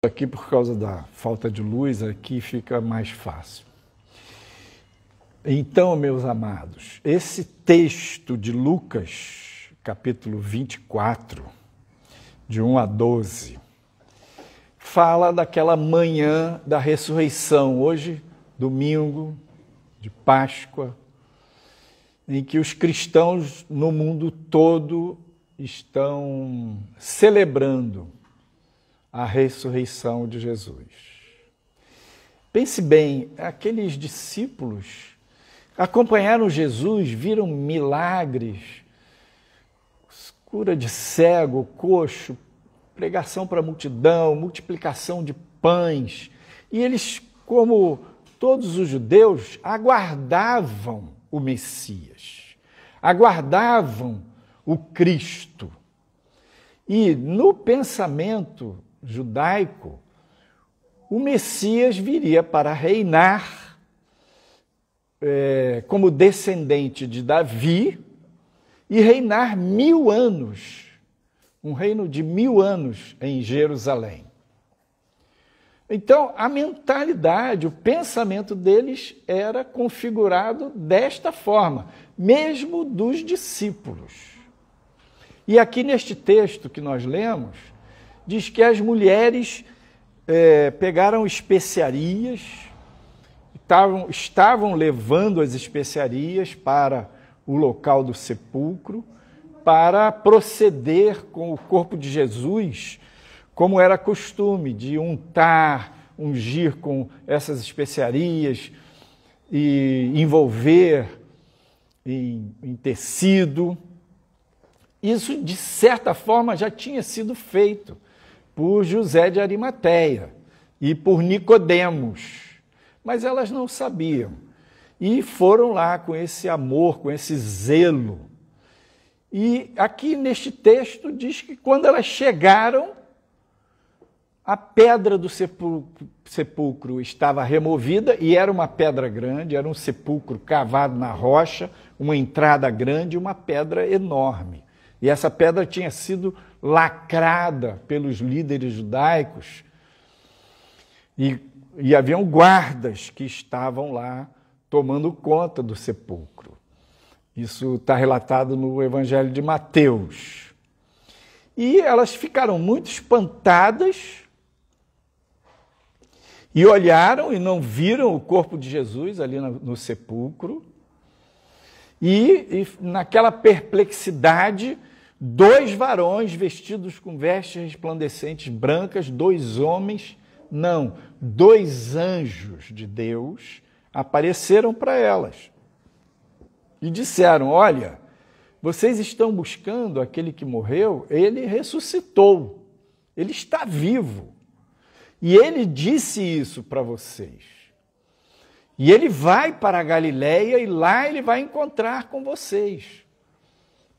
Aqui, por causa da falta de luz, aqui fica mais fácil. Então, meus amados, esse texto de Lucas, capítulo 24, de 1 a 12, fala daquela manhã da ressurreição, hoje, domingo de Páscoa, em que os cristãos no mundo todo estão celebrando a ressurreição de Jesus. Pense bem, aqueles discípulos acompanharam Jesus, viram milagres, cura de cego, coxo, pregação para a multidão, multiplicação de pães. E eles, como todos os judeus, aguardavam o Messias, aguardavam o Cristo. E no pensamento judaico, o Messias viria para reinar como descendente de Davi e reinar 1000 anos, um reino de 1000 anos em Jerusalém. Então, a mentalidade, o pensamento deles era configurado desta forma, mesmo dos discípulos. E aqui neste texto que nós lemos, diz que as mulheres pegaram especiarias, estavam levando as especiarias para o local do sepulcro, para proceder com o corpo de Jesus, como era costume, de ungir com essas especiarias e envolver em tecido. Isso, de certa forma, já tinha sido feito por José de Arimateia e por Nicodemos, mas elas não sabiam. E foram lá com esse amor, com esse zelo. E aqui neste texto diz que quando elas chegaram, a pedra do sepulcro estava removida, e era uma pedra grande, era um sepulcro cavado na rocha, uma entrada grande, uma pedra enorme. E essa pedra tinha sido lacrada pelos líderes judaicos, e haviam guardas que estavam lá tomando conta do sepulcro. Isso está relatado no Evangelho de Mateus. E elas ficaram muito espantadas e olharam e não viram o corpo de Jesus ali no sepulcro. E naquela perplexidade, 2 varões vestidos com vestes resplandecentes brancas, 2 homens, não, 2 anjos de Deus apareceram para elas e disseram: olha, vocês estão buscando aquele que morreu, ele ressuscitou, ele está vivo. E ele disse isso para vocês. E ele vai para a Galileia e lá ele vai encontrar com vocês.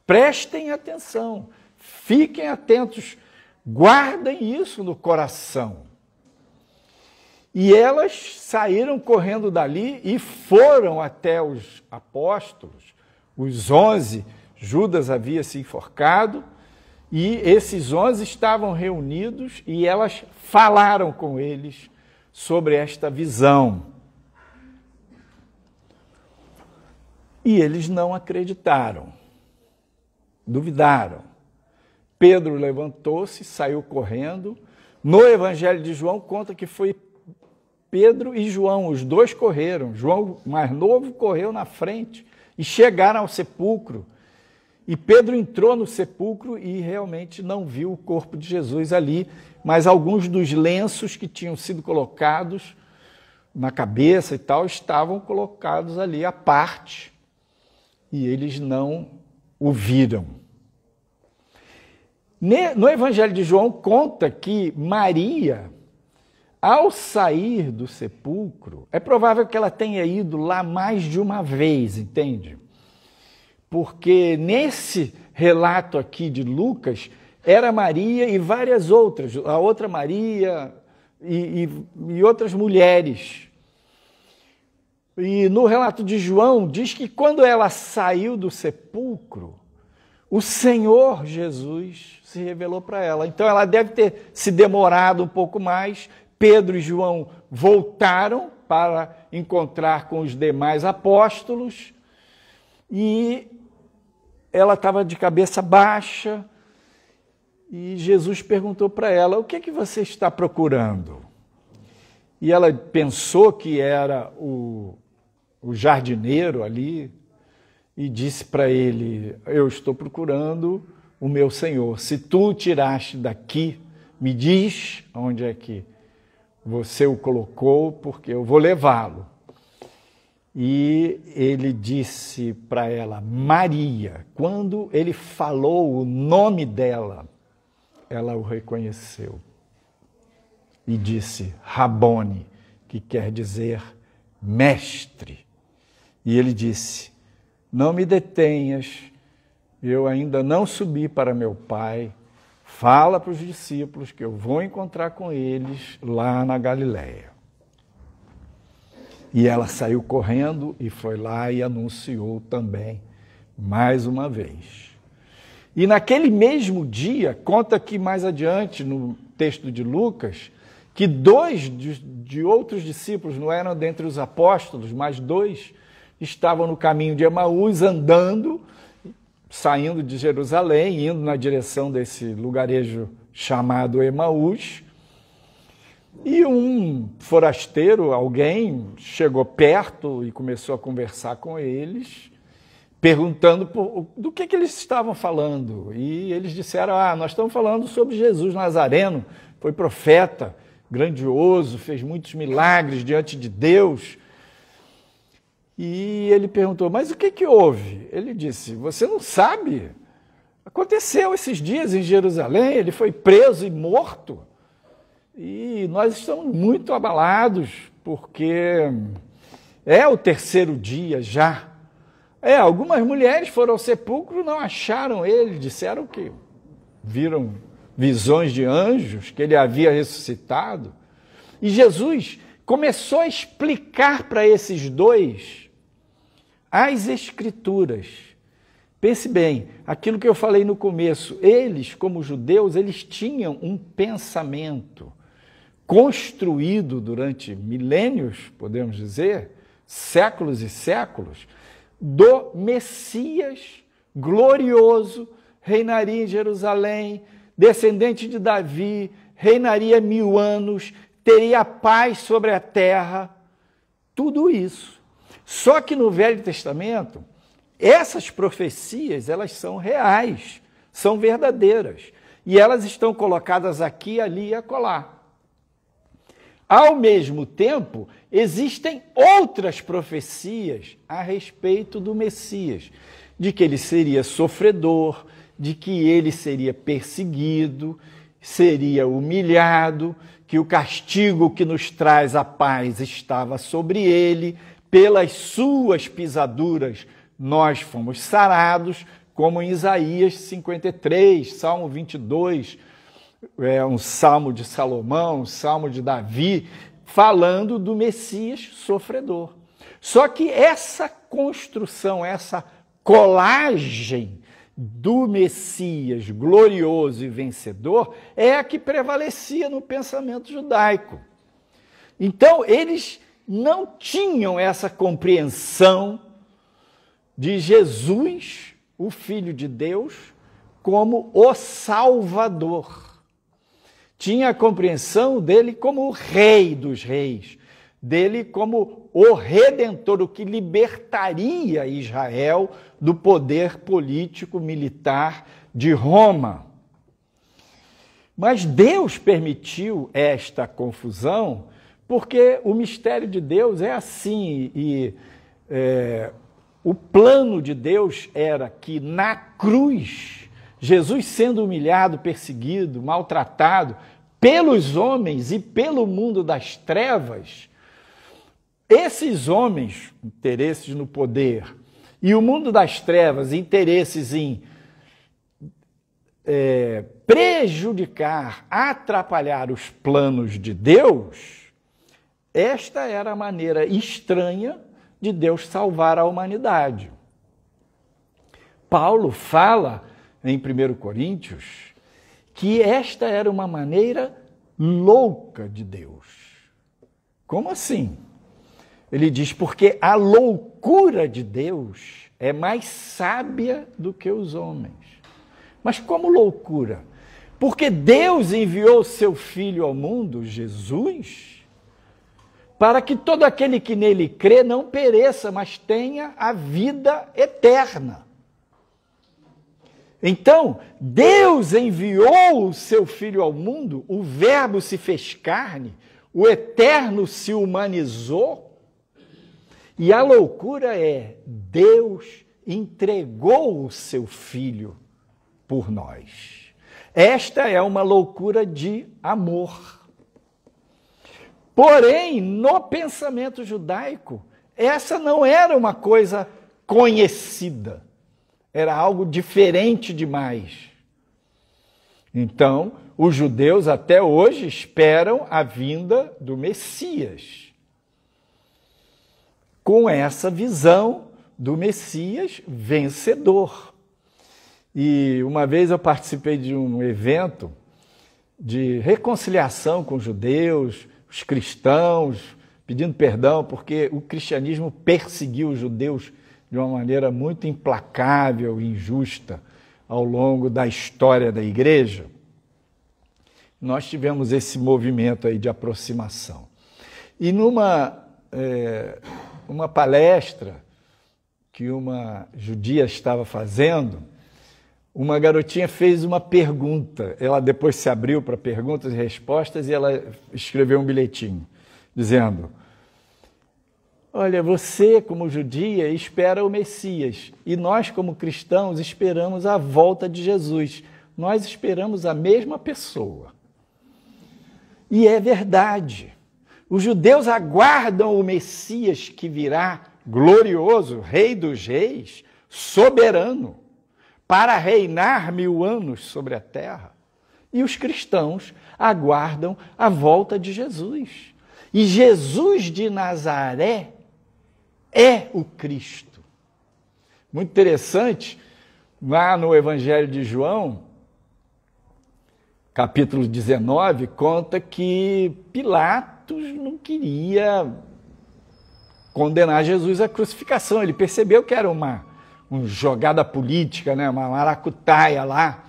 Prestem atenção, fiquem atentos, guardem isso no coração. E elas saíram correndo dali e foram até os apóstolos, os 11, Judas havia se enforcado, e esses 11 estavam reunidos e elas falaram com eles sobre esta visão. E eles não acreditaram, duvidaram. Pedro levantou-se, saiu correndo. No Evangelho de João conta que foi Pedro e João, os 2 correram. João, mais novo, correu na frente e chegaram ao sepulcro. E Pedro entrou no sepulcro e realmente não viu o corpo de Jesus ali, mas alguns dos lenços que tinham sido colocados na cabeça e tal estavam colocados ali à parte, e eles não o viram. No Evangelho de João conta que Maria, ao sair do sepulcro, é provável que ela tenha ido lá mais de uma vez, entende? Porque nesse relato aqui de Lucas, era Maria e várias outras, a outra Maria e outras mulheres. E no relato de João, diz que quando ela saiu do sepulcro, o Senhor Jesus se revelou para ela. Então ela deve ter se demorado um pouco mais. Pedro e João voltaram para encontrar com os demais apóstolos e ela estava de cabeça baixa e Jesus perguntou para ela: o que é que você está procurando? E ela pensou que era o jardineiro ali e disse para ele: eu estou procurando o meu Senhor. Se tu o tiraste daqui, me diz onde é que você o colocou, porque eu vou levá-lo. E ele disse para ela, Maria. Quando ele falou o nome dela, ela o reconheceu. E disse, Rabone, que quer dizer mestre. E ele disse, não me detenhas, eu ainda não subi para meu Pai. Fala para os discípulos que eu vou encontrar com eles lá na Galileia. E ela saiu correndo e foi lá e anunciou também, mais uma vez. E naquele mesmo dia, conta aqui mais adiante no texto de Lucas, que 2 de outros discípulos, não eram dentre os apóstolos, mas 2 estavam no caminho de Emaús, andando, saindo de Jerusalém, indo na direção desse lugarejo chamado Emaús. E um forasteiro, alguém, chegou perto e começou a conversar com eles, perguntando do que eles estavam falando. E eles disseram, nós estamos falando sobre Jesus Nazareno, foi profeta, grandioso, fez muitos milagres diante de Deus. E ele perguntou, mas o que houve? Ele disse, você não sabe? Aconteceu esses dias em Jerusalém, ele foi preso e morto. E nós estamos muito abalados, porque é o 3º dia já. Algumas mulheres foram ao sepulcro, não acharam ele, disseram que viram visões de anjos, que ele havia ressuscitado. E Jesus começou a explicar para esses 2 as Escrituras. Pense bem, aquilo que eu falei no começo, eles, como judeus, eles tinham um pensamento construído durante milênios, podemos dizer, séculos e séculos, do Messias glorioso, reinaria em Jerusalém, descendente de Davi, reinaria 1000 anos, teria paz sobre a terra, tudo isso. Só que no Velho Testamento, essas profecias, elas são reais, são verdadeiras, e elas estão colocadas aqui, ali e acolá. Ao mesmo tempo, existem outras profecias a respeito do Messias, de que ele seria sofredor, de que ele seria perseguido, seria humilhado, que o castigo que nos traz a paz estava sobre ele, pelas suas pisaduras nós fomos sarados, como em Isaías 53, Salmo 22, um salmo de Salomão, um salmo de Davi, falando do Messias sofredor. Só que essa construção, essa colagem do Messias glorioso e vencedor é a que prevalecia no pensamento judaico. Então, eles não tinham essa compreensão de Jesus, o Filho de Deus, como o Salvador. Tinha a compreensão dele como o Rei dos Reis, dele como o Redentor, o que libertaria Israel do poder político militar de Roma. Mas Deus permitiu esta confusão porque o mistério de Deus é assim, e o plano de Deus era que na cruz, Jesus sendo humilhado, perseguido, maltratado pelos homens e pelo mundo das trevas, esses homens, interesses no poder, e o mundo das trevas, interesses em prejudicar, atrapalhar os planos de Deus, esta era a maneira estranha de Deus salvar a humanidade. Paulo fala em 1 Coríntios, que esta era uma maneira louca de Deus. Como assim? Ele diz, porque a loucura de Deus é mais sábia do que os homens. Mas como loucura? Porque Deus enviou seu Filho ao mundo, Jesus, para que todo aquele que nele crê não pereça, mas tenha a vida eterna. Então, Deus enviou o seu Filho ao mundo, o Verbo se fez carne, o Eterno se humanizou, e a loucura é, Deus entregou o seu Filho por nós. Esta é uma loucura de amor. Porém, no pensamento judaico, essa não era uma coisa conhecida. Era algo diferente demais. Então, os judeus até hoje esperam a vinda do Messias. Com essa visão do Messias vencedor. E uma vez eu participei de um evento de reconciliação com os judeus, os cristãos, pedindo perdão, porque o cristianismo perseguiu os judeus de uma maneira muito implacável e injusta ao longo da história da igreja. Nós tivemos esse movimento aí de aproximação. E numa uma palestra que uma judia estava fazendo, uma garotinha fez uma pergunta. Ela depois se abriu para perguntas e respostas e ela escreveu um bilhetinho, dizendo: olha, você, como judia, espera o Messias, e nós, como cristãos, esperamos a volta de Jesus. Nós esperamos a mesma pessoa. E é verdade. Os judeus aguardam o Messias que virá glorioso, Rei dos Reis, soberano, para reinar 1000 anos sobre a terra. E os cristãos aguardam a volta de Jesus. E Jesus de Nazaré é o Cristo. Muito interessante, lá no Evangelho de João, capítulo 19, conta que Pilatos não queria condenar Jesus à crucificação. Ele percebeu que era uma jogada política, né? Uma maracutaia lá.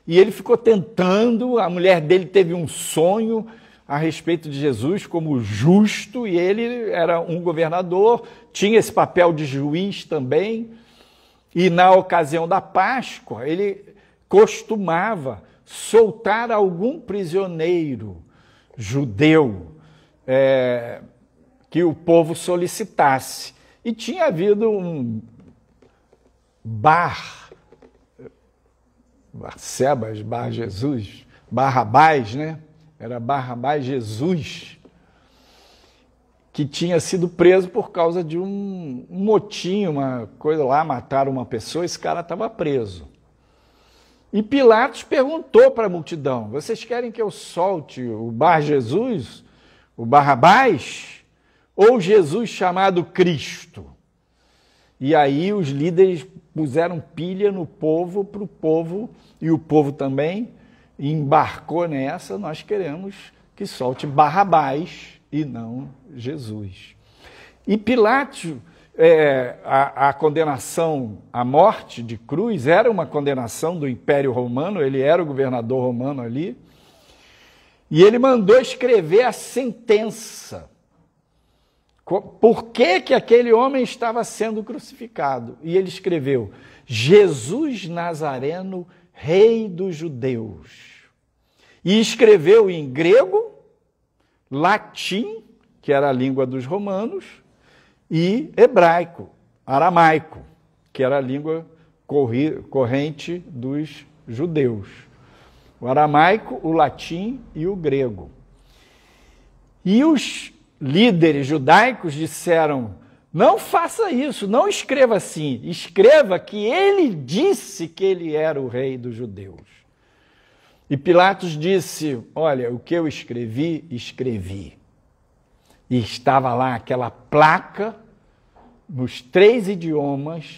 E ele ficou tentando, a mulher dele teve um sonho a respeito de Jesus como justo, e ele era um governador, tinha esse papel de juiz também, e na ocasião da Páscoa, ele costumava soltar algum prisioneiro judeu que o povo solicitasse. E tinha havido um Barrabás, né? Era Barrabás Jesus, que tinha sido preso por causa de um motim, uma coisa lá, mataram uma pessoa, esse cara estava preso. E Pilatos perguntou para a multidão: vocês querem que eu solte o Bar Jesus, o Barrabás, ou Jesus chamado Cristo? E aí os líderes puseram pilha no povo, para o povo, e o povo também embarcou nessa: nós queremos que solte Barrabás e não Jesus. E Pilatos, a condenação à morte de cruz era uma condenação do Império Romano, ele era o governador romano ali, e ele mandou escrever a sentença. Por que que aquele homem estava sendo crucificado? E ele escreveu: Jesus Nazareno, Rei dos Judeus. E escreveu em grego, latim, que era a língua dos romanos, e hebraico, aramaico, que era a língua corrente dos judeus. O aramaico, o latim e o grego. E os líderes judaicos disseram: não faça isso, não escreva assim, escreva que ele disse que ele era o rei dos judeus. E Pilatos disse: olha, o que eu escrevi, escrevi. E estava lá aquela placa, nos 3 idiomas,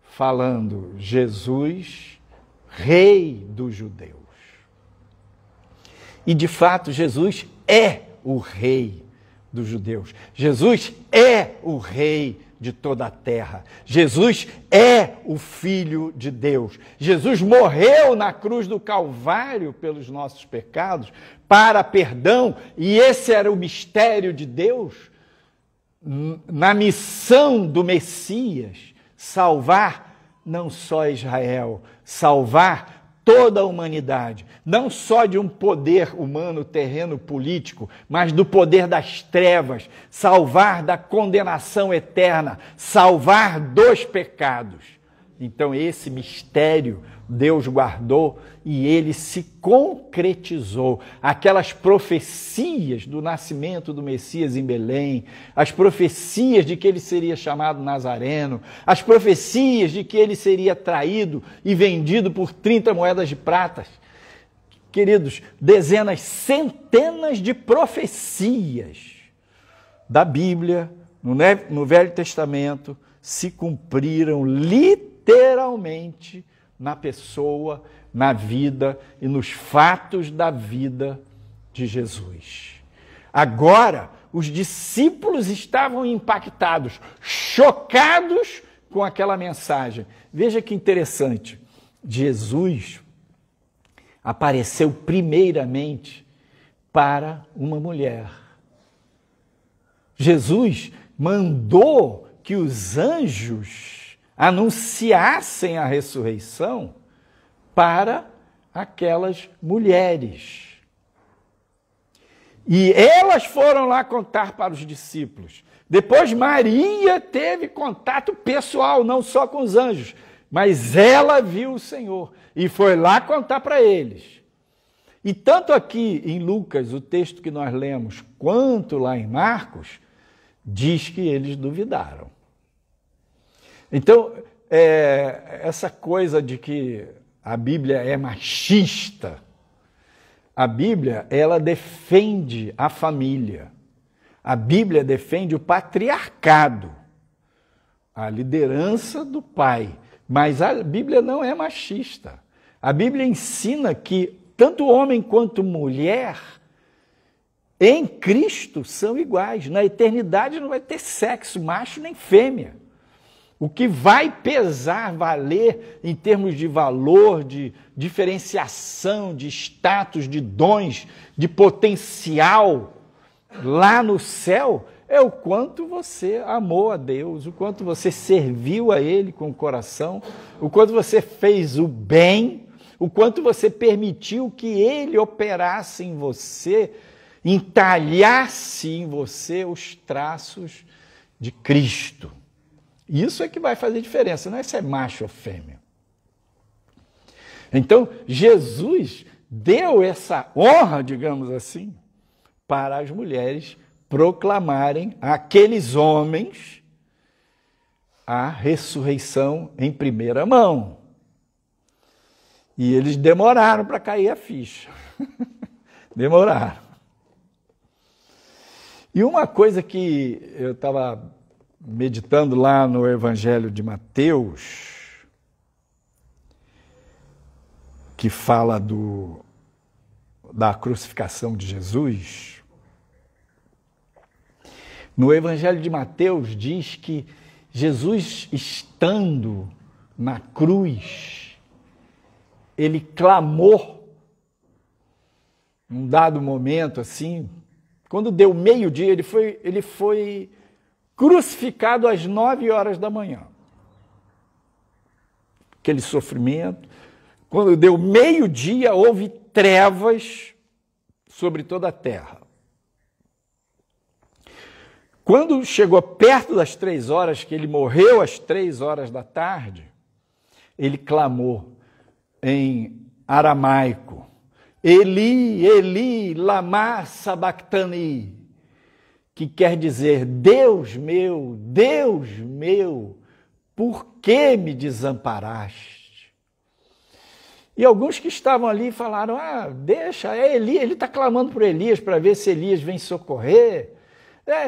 falando: Jesus Rei dos judeus. E de fato, Jesus é o Rei dos judeus. Jesus é o Rei de toda a terra. Jesus é o Filho de Deus. Jesus morreu na cruz do Calvário pelos nossos pecados, para perdão, e esse era o mistério de Deus, na missão do Messias, salvar não só Israel, salvar toda a humanidade, não só de um poder humano, terreno, político, mas do poder das trevas, salvar da condenação eterna, salvar dos pecados. Então esse mistério Deus guardou e ele se concretizou. Aquelas profecias do nascimento do Messias em Belém, as profecias de que ele seria chamado Nazareno, as profecias de que ele seria traído e vendido por 30 moedas de prata. Queridos, dezenas, centenas de profecias da Bíblia, no Velho Testamento, se cumpriram literalmente na pessoa, na vida e nos fatos da vida de Jesus. Agora, os discípulos estavam impactados, chocados com aquela mensagem. Veja que interessante. Jesus apareceu primeiramente para uma mulher. Jesus mandou que os anjos anunciassem a ressurreição para aquelas mulheres. E elas foram lá contar para os discípulos. Depois Maria teve contato pessoal, não só com os anjos, mas ela viu o Senhor e foi lá contar para eles. E tanto aqui em Lucas, o texto que nós lemos, quanto lá em Marcos, diz que eles duvidaram. Então, essa coisa de que a Bíblia é machista, a Bíblia, ela defende a família. A Bíblia defende o patriarcado, a liderança do pai. Mas a Bíblia não é machista. A Bíblia ensina que tanto homem quanto mulher em Cristo são iguais. Na eternidade não vai ter sexo, macho nem fêmea. O que vai pesar, valer em termos de valor, de diferenciação, de status, de dons, de potencial lá no céu, é o quanto você amou a Deus, o quanto você serviu a Ele com o coração, o quanto você fez o bem, o quanto você permitiu que Ele operasse em você, entalhasse em você os traços de Cristo. Isso é que vai fazer diferença, não é se é macho ou fêmea. Então, Jesus deu essa honra, digamos assim, para as mulheres proclamarem àqueles homens a ressurreição em primeira mão. E eles demoraram para cair a ficha. Demoraram. E uma coisa que eu estava meditando lá no Evangelho de Mateus, que fala da crucificação de Jesus, no Evangelho de Mateus diz que Jesus, estando na cruz, ele clamou, num dado momento assim, quando deu meio-dia, ele foi crucificado às 9 horas da manhã. Aquele sofrimento. Quando deu meio-dia, houve trevas sobre toda a terra. Quando chegou perto das 3 horas, que ele morreu às 3 horas da tarde, ele clamou em aramaico, Eli, Eli, lama sabachthani, que quer dizer, Deus meu, por que me desamparaste? E alguns que estavam ali falaram, deixa, é Eli, ele está clamando por Elias para ver se Elias vem socorrer.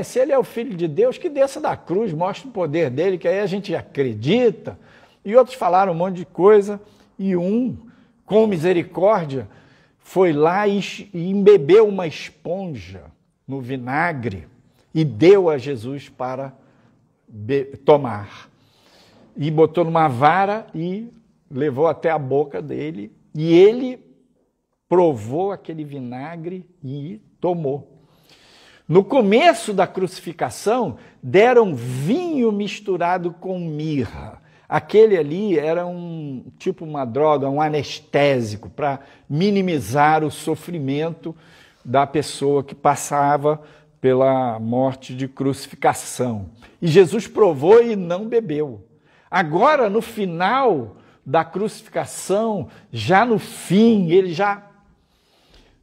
Se ele é o Filho de Deus, que desça da cruz, mostre o poder dele, que aí a gente acredita. E outros falaram um monte de coisa, e um com misericórdia, foi lá e embebeu uma esponja no vinagre e deu a Jesus para tomar. E botou numa vara e levou até a boca dele, e ele provou aquele vinagre e tomou. No começo da crucificação, deram vinho misturado com mirra. Aquele ali era uma droga, um anestésico, para minimizar o sofrimento da pessoa que passava pela morte de crucificação. E Jesus provou e não bebeu. Agora, no final da crucificação, já no fim, ele já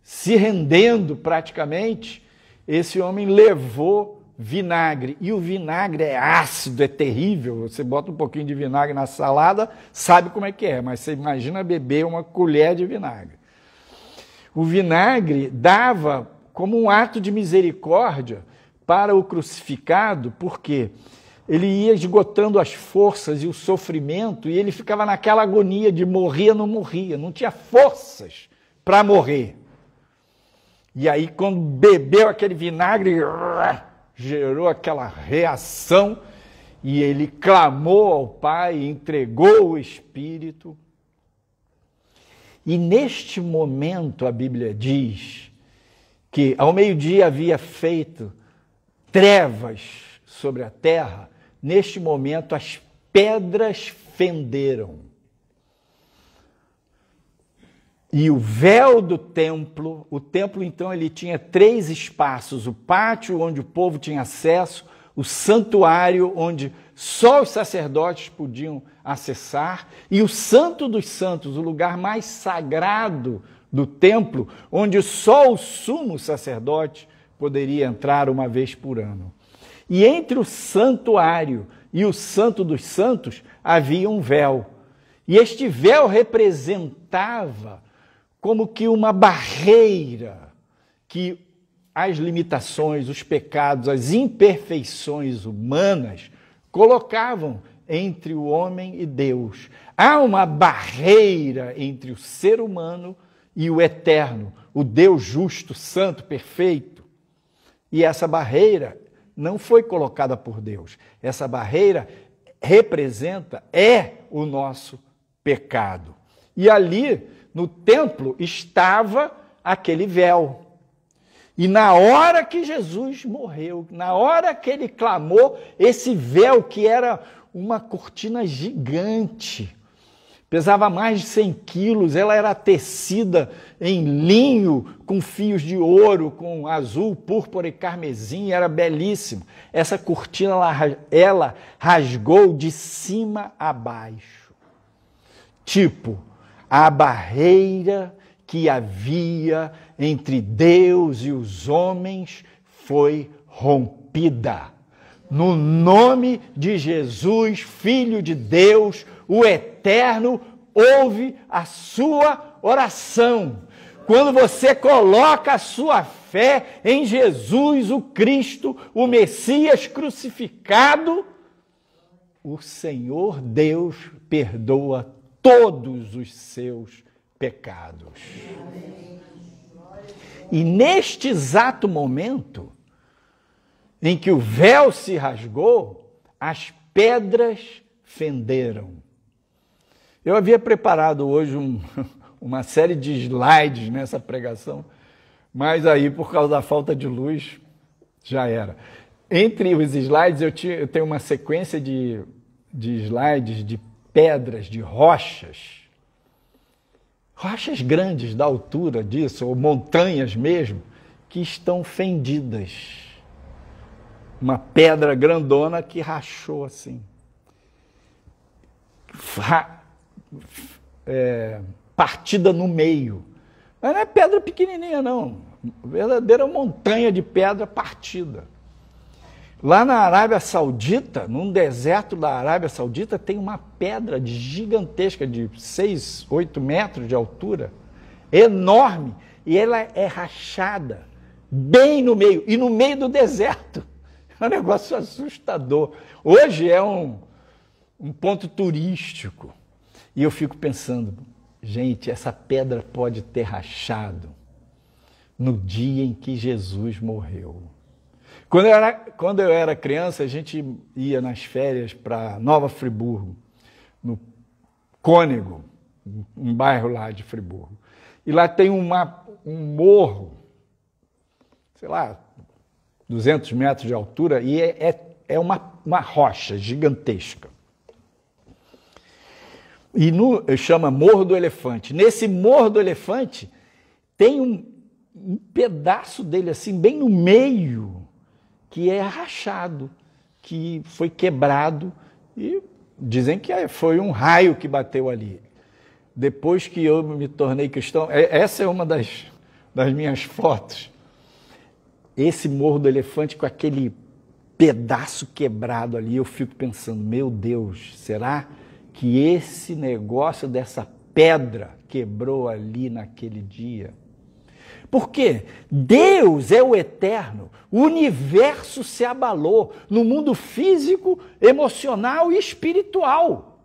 se rendendo praticamente, esse homem levou vinagre. E o vinagre é ácido, é terrível. Você bota um pouquinho de vinagre na salada, sabe como é que é, mas você imagina beber uma colher de vinagre. O vinagre dava como um ato de misericórdia para o crucificado, porque ele ia esgotando as forças e o sofrimento, e ele ficava naquela agonia de morria, não tinha forças para morrer. E aí, quando bebeu aquele vinagre, gerou aquela reação, e ele clamou ao Pai, entregou o Espírito. E neste momento, a Bíblia diz que ao meio-dia havia feito trevas sobre a terra. Neste momento, as pedras fenderam. E o véu do templo, o templo então ele tinha 3 espaços: o pátio onde o povo tinha acesso, o santuário onde só os sacerdotes podiam acessar, e o Santo dos Santos, o lugar mais sagrado do templo, onde só o sumo sacerdote poderia entrar uma vez por ano. E entre o santuário e o Santo dos Santos havia um véu. E este véu representava como que uma barreira que as limitações, os pecados, as imperfeições humanas colocavam entre o homem e Deus. Há uma barreira entre o ser humano e o eterno, o Deus justo, santo, perfeito. E essa barreira não foi colocada por Deus. Essa barreira é o nosso pecado. E ali, no templo, estava aquele véu. E na hora que Jesus morreu, na hora que ele clamou, esse véu, que era uma cortina gigante, pesava mais de 100 quilos, ela era tecida em linho, com fios de ouro, com azul, púrpura e carmesim, era belíssimo. Essa cortina, ela rasgou de cima a baixo. Tipo, a barreira que havia entre Deus e os homens foi rompida. No nome de Jesus, Filho de Deus, o Eterno, ouve a sua oração. Quando você coloca a sua fé em Jesus, o Cristo, o Messias crucificado, o Senhor Deus perdoa todos os seus pecados. E neste exato momento em que o véu se rasgou, as pedras fenderam. Eu havia preparado hoje uma série de slides nessa pregação, mas aí, por causa da falta de luz, já era. Entre os slides, eu tenho uma sequência de slides de pedras, de rochas grandes da altura disso, ou montanhas mesmo, que estão fendidas. Uma pedra grandona que rachou assim. Partida no meio. Mas não é pedra pequenininha, não. Verdadeira montanha de pedra partida. Lá na Arábia Saudita, num deserto da Arábia Saudita, tem uma pedra gigantesca de 6, 8 metros de altura, enorme, e ela é rachada bem no meio, e no meio do deserto. É um negócio assustador. Hoje é um ponto turístico. E eu fico pensando, Gente, essa pedra pode ter rachado no dia em que Jesus morreu. Quando eu era criança, a gente ia nas férias para Nova Friburgo, no Cônego, um bairro lá de Friburgo. E lá tem um morro, sei lá, 200 metros de altura, e é uma rocha gigantesca. E chama Morro do Elefante. Nesse Morro do Elefante tem um pedaço dele, assim, bem no meio, que é rachado, que foi quebrado, e dizem que foi um raio que bateu ali. Depois que eu me tornei cristão, essa é uma das minhas fotos, esse Morro do Elefante com aquele pedaço quebrado ali, eu fico pensando, meu Deus, será que esse negócio dessa pedra quebrou ali naquele dia? Porque Deus é o eterno, o universo se abalou no mundo físico, emocional e espiritual.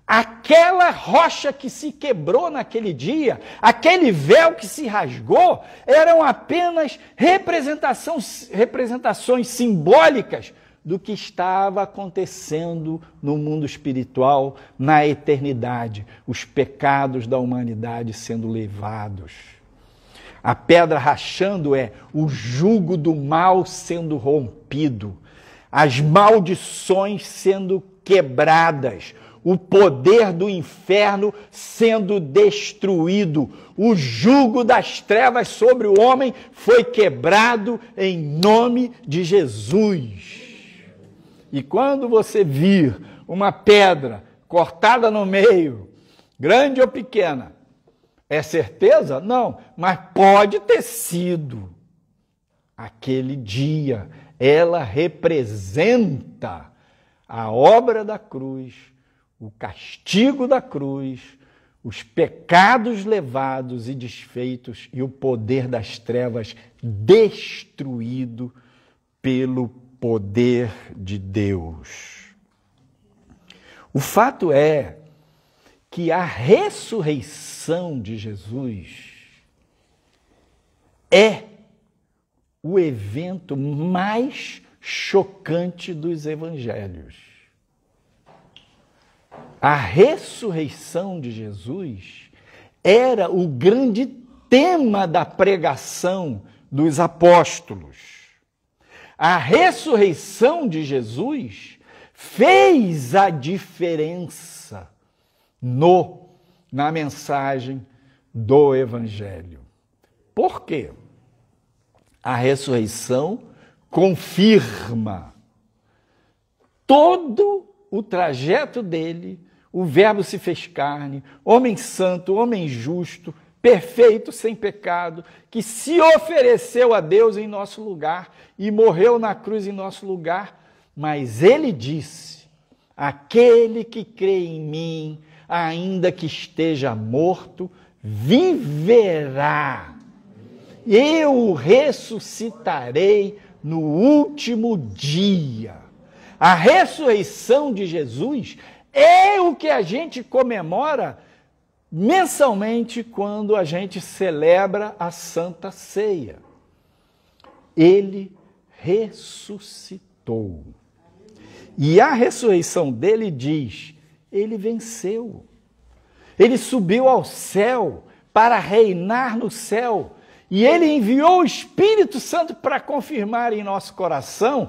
Aquela rocha que se quebrou naquele dia, aquele véu que se rasgou, eram apenas representações simbólicas do que estava acontecendo no mundo espiritual, na eternidade, os pecados da humanidade sendo levados. A pedra rachando é o jugo do mal sendo rompido, as maldições sendo quebradas, o poder do inferno sendo destruído, o jugo das trevas sobre o homem foi quebrado em nome de Jesus. E quando você vir uma pedra cortada no meio, grande ou pequena, é certeza? Não, mas pode ter sido aquele dia. Ela representa a obra da cruz, o castigo da cruz, os pecados levados e desfeitos e o poder das trevas destruído pelo poder de Deus. O fato é que a ressurreição de Jesus é o evento mais chocante dos evangelhos. A ressurreição de Jesus era o grande tema da pregação dos apóstolos. A ressurreição de Jesus fez a diferença na mensagem do Evangelho. Por quê? A ressurreição confirma todo o trajeto dele, o Verbo se fez carne, homem santo, homem justo, perfeito, sem pecado, que se ofereceu a Deus em nosso lugar e morreu na cruz em nosso lugar, mas ele disse, aquele que crê em mim, ainda que esteja morto, viverá. Eu o ressuscitarei no último dia. A ressurreição de Jesus é o que a gente comemora mensalmente quando a gente celebra a Santa Ceia. Ele ressuscitou. E a ressurreição dele diz, ele venceu. Ele subiu ao céu para reinar no céu. E ele enviou o Espírito Santo para confirmar em nosso coração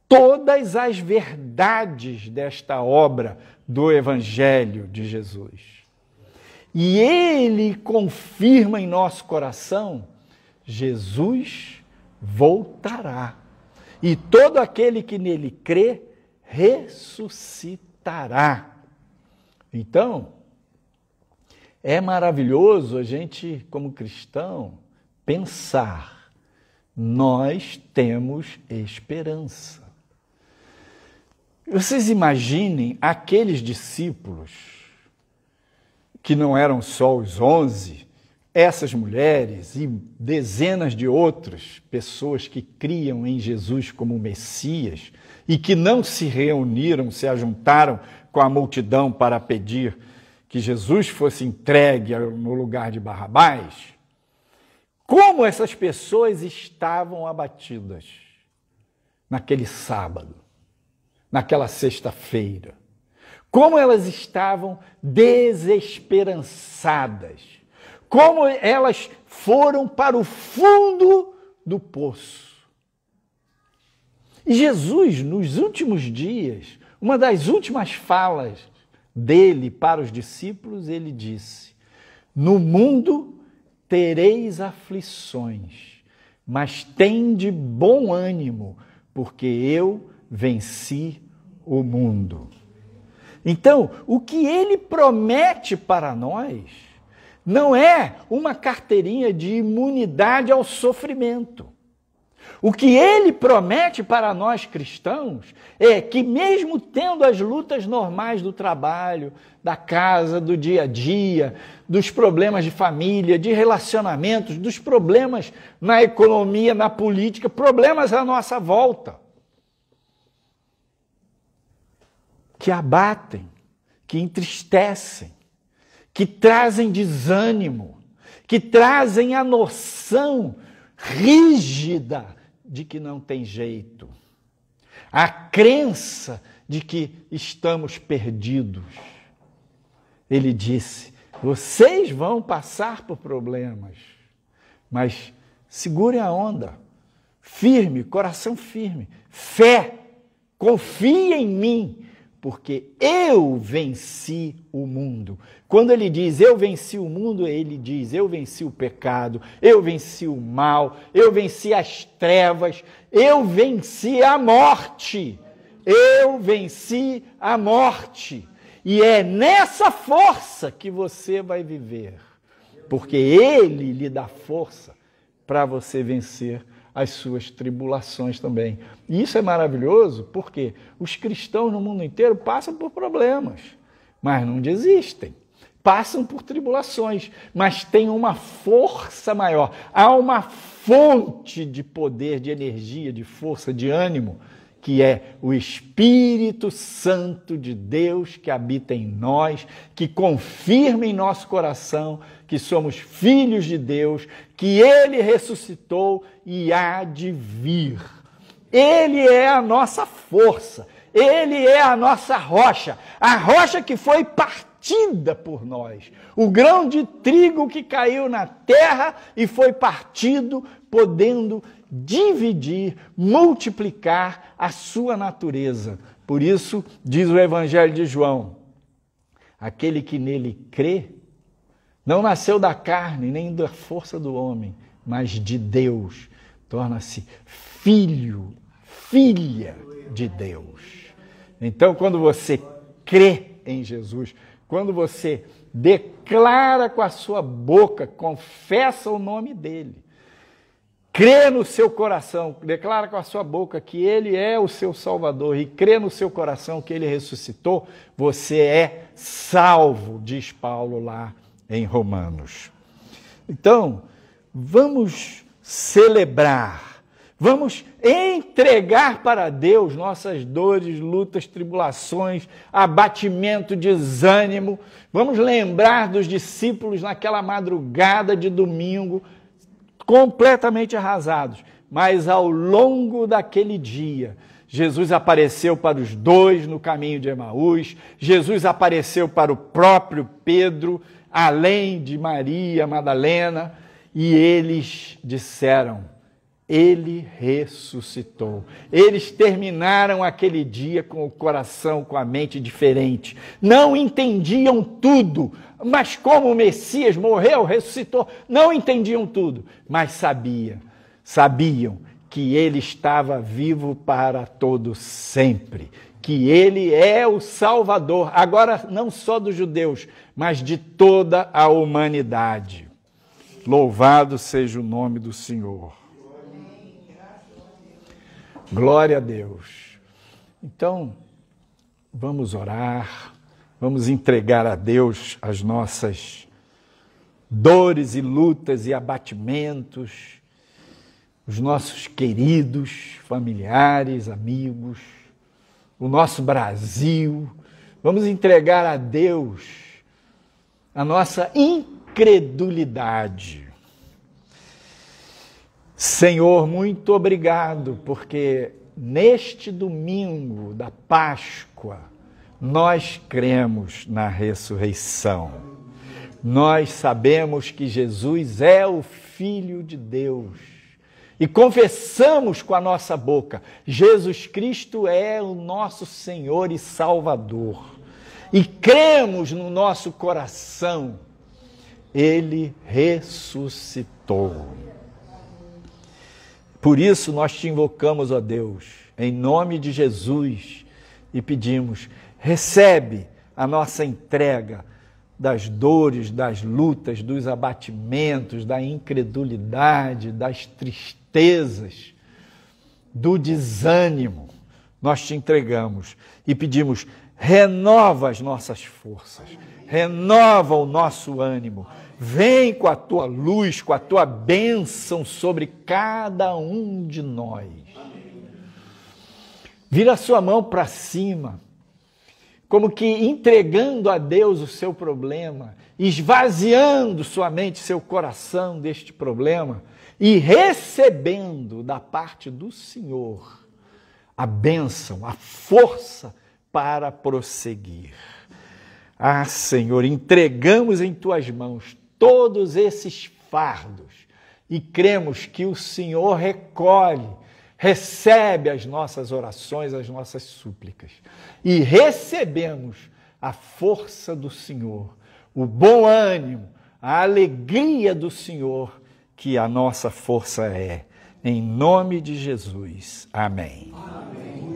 todas as verdades desta obra do Evangelho de Jesus. E ele confirma em nosso coração, Jesus voltará. E todo aquele que nele crê, ressuscitará. Então, é maravilhoso a gente, como cristão, pensar, nós temos esperança. Vocês imaginem aqueles discípulos, que não eram só os 11, essas mulheres e dezenas de outras pessoas que criam em Jesus como Messias e que não se reuniram, se ajuntaram com a multidão para pedir que Jesus fosse entregue no lugar de Barrabás, como essas pessoas estavam abatidas naquele sábado, naquela sexta-feira. Como elas estavam desesperançadas. Como elas foram para o fundo do poço. E Jesus, nos últimos dias, uma das últimas falas dele para os discípulos, ele disse: no mundo tereis aflições, mas tende bom ânimo, porque eu venci o mundo. Então, o que ele promete para nós não é uma carteirinha de imunidade ao sofrimento. O que ele promete para nós cristãos é que, mesmo tendo as lutas normais do trabalho, da casa, do dia a dia, dos problemas de família, de relacionamentos, dos problemas na economia, na política, problemas à nossa volta, que abatem, que entristecem, que trazem desânimo, que trazem a noção rígida de que não tem jeito, a crença de que estamos perdidos. Ele disse: vocês vão passar por problemas, mas segurem a onda, firme, coração firme, fé, confie em mim, porque eu venci o mundo. Quando ele diz eu venci o mundo, ele diz eu venci o pecado, eu venci o mal, eu venci as trevas, eu venci a morte. Eu venci a morte. E é nessa força que você vai viver, porque ele lhe dá força para você vencer as suas tribulações também. E isso é maravilhoso porque os cristãos no mundo inteiro passam por problemas, mas não desistem. Passam por tribulações, mas têm uma força maior. Há uma fonte de poder, de energia, de força, de ânimo, que é o Espírito Santo de Deus que habita em nós, que confirma em nosso coração que somos filhos de Deus, que Ele ressuscitou e há de vir. Ele é a nossa força, Ele é a nossa rocha, a rocha que foi partida por nós, o grão de trigo que caiu na terra e foi partido, podendo dividir, multiplicar a sua natureza. Por isso, diz o Evangelho de João, aquele que nele crê, não nasceu da carne, nem da força do homem, mas de Deus. Torna-se filho, filha de Deus. Então, quando você crê em Jesus, quando você declara com a sua boca, confessa o nome dele, crê no seu coração, declara com a sua boca que Ele é o seu Salvador e crê no seu coração que Ele ressuscitou, você é salvo, diz Paulo lá em Romanos. Então, vamos celebrar, vamos entregar para Deus nossas dores, lutas, tribulações, abatimento, desânimo. Vamos lembrar dos discípulos naquela madrugada de domingo, completamente arrasados, mas ao longo daquele dia, Jesus apareceu para os dois no caminho de Emaús, Jesus apareceu para o próprio Pedro, além de Maria Madalena, e eles disseram, Ele ressuscitou. Eles terminaram aquele dia com o coração, com a mente diferente. Não entendiam tudo, mas como o Messias morreu, ressuscitou, não entendiam tudo, mas sabiam que Ele estava vivo para todo sempre, que Ele é o Salvador, agora não só dos judeus, mas de toda a humanidade. Louvado seja o nome do Senhor. Glória a Deus. Então, vamos orar, vamos entregar a Deus as nossas dores e lutas e abatimentos, os nossos queridos familiares, amigos, o nosso Brasil. Vamos entregar a Deus a nossa incredulidade. Senhor, muito obrigado, porque neste domingo da Páscoa, nós cremos na ressurreição. Nós sabemos que Jesus é o Filho de Deus. E confessamos com a nossa boca, Jesus Cristo é o nosso Senhor e Salvador. E cremos no nosso coração, Ele ressuscitou. Por isso nós te invocamos, ó Deus, em nome de Jesus, e pedimos, recebe a nossa entrega das dores, das lutas, dos abatimentos, da incredulidade, das tristezas, do desânimo. Nós te entregamos e pedimos, renova as nossas forças, renova o nosso ânimo, vem com a tua luz, com a tua bênção sobre cada um de nós. Vira a sua mão para cima, como que entregando a Deus o seu problema, esvaziando sua mente, seu coração deste problema e recebendo da parte do Senhor a bênção, a força para prosseguir. Ah, Senhor, entregamos em tuas mãos todos esses fardos e cremos que o Senhor recolhe, recebe as nossas orações, as nossas súplicas e recebemos a força do Senhor, o bom ânimo, a alegria do Senhor, que a nossa força é. Em nome de Jesus. Amém. Amém.